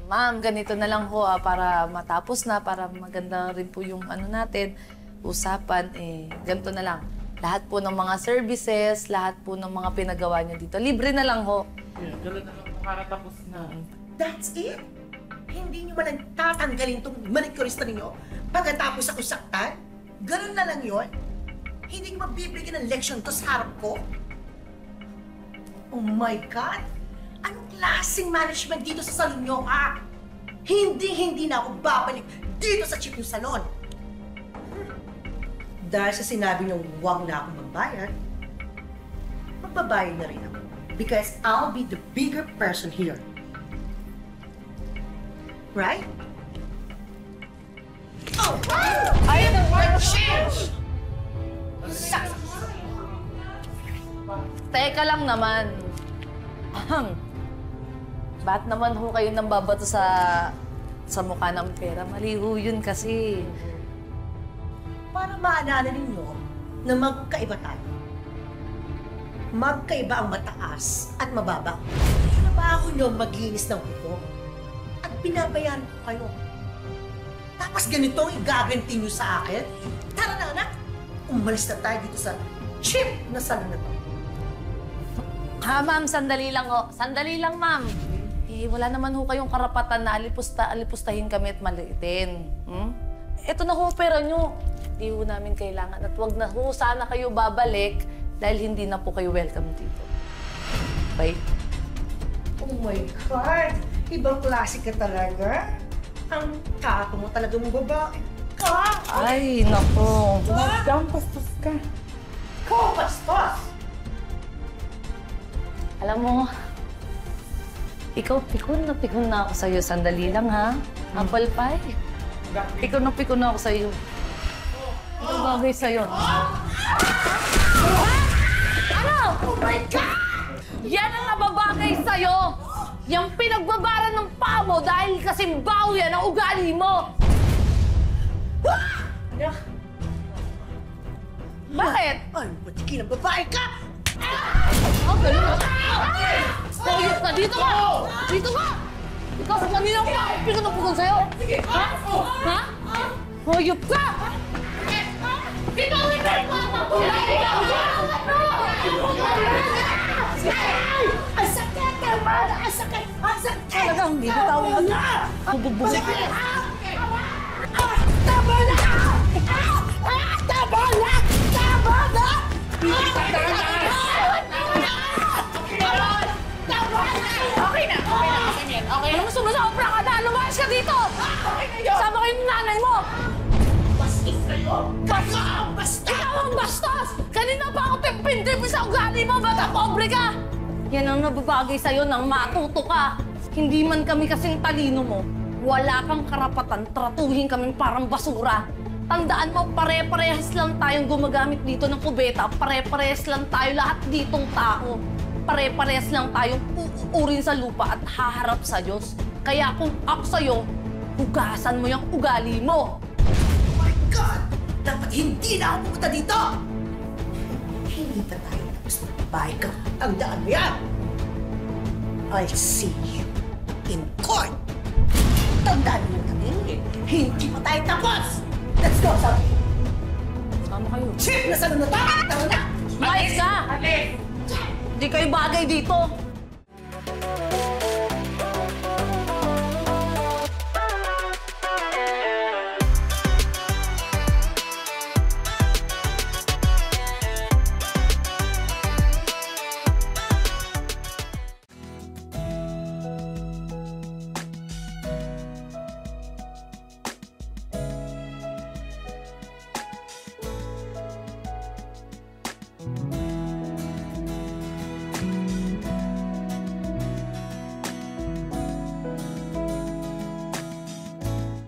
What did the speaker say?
Ma'am, ganito na lang ho para matapos na, para maganda rin po yung ano natin, usapan, ganito na lang. Lahat po ng mga services, lahat po ng mga pinagawa niyo dito, libre na lang ho. Yeah, gano'n na lang po para tapos na. That's it? Hindi niyo ba lang tatanggalin itong manicurista ninyo pagkatapos ako saktan? Ganun na lang yun? Hindi niyo mabibigyan ng leksyon to sa harap ko? Oh my God! Anong klaseng management dito sa salon niyo, ha? Hindi na ako babalik dito sa cheap yung salon. Dahil sa sinabi niyo huwag na akong magbayad, magbabayad na rin ako. Because I'll be the bigger person here. Right? Oh! Ayun ang What change? Teka lang naman. Ba't naman ho kayo nang babato sa mukha ng pera? Mali ho yun kasi. Para maalala ninyo na magkaiba tayo. Magkaiba ang mataas at mababa. Trabaho nyo maglinis ng kuko. At binabayaran ko kayo. Tapos ganito ang igaganti nyo sa akin? Tara na, anak! Umalis na tayo dito sa cheap na salon na to. Ma'am, sandali lang ho. Sandali lang, ma'am. Wala naman ho kayong karapatan na alipustahin kami at maliitin. Ito na ho pera nyo. Hindi ho namin kailangan. At wag na ho sana kayo babalik dahil hindi na po kayo welcome dito. Bye. Oh my God! Ibang klase ka talaga. Ang tato mo talaga mong babae. Ka! Ay, naku. Madam, pastos ka. Ko, bastos! Alam mo, ikaw pikon na ako sa'yo. Sandali lang, ha? Apple pie. Pikon na ako sa'yo. Ito bagay sa'yo. Ano? Oh my God! Yan ang nababagay sa'yo! Yung pinagbabaran ng paa mo dahil kasi baw yan ang ugali mo! Ano? Bakit? Ay, matiki ng babae ka! Ang galing mo! Hayop ka! Dito ka! Dito ka! Ikaw sa kanina ko! Pikon sa'yo! Ha? Ha? Hayop ka! Bitawin mo yung mga makulay! Ang sakit! Ang sakit! Ang sakit! Talagang hindi bitawin mo na! Bububuhin ka! Tama na! Tama na! Tama na! Okay na! Okay, alam mo, sumasobra ka na! Lumayas ka dito! Sama kayo ng nanay mo! Bastos kayo! Basta! Ikaw ang bastos! Kanina pa ako pimpindip sa ugali mo! Bata pobre ka! Yan ang nababagay sa'yo nang matuto ka. Hindi man kami kasing talino mo. Wala kang karapatan tratuhin kami parang basura. Tandaan mo, pare-parehas lang tayong gumagamit dito ng kubeta. Pare-parehas lang tayo lahat ditong tao. Pare-parehas lang tayong uurin sa lupa at haharap sa Diyos. Kaya kung ako sa'yo, hugasan mo yung ugali mo. Oh my God! Dapat hindi na ako pumunta dito! Hindi pa tayo tapos na babae ka. Tandaan mo yan! I'll see you in court! Tandaan mo kami, hindi pa tayo tapos! Let's go, sabi! Sama kayo. Cheap na salon na to! Tama na! Mayos ka! Hindi kayo bagay dito.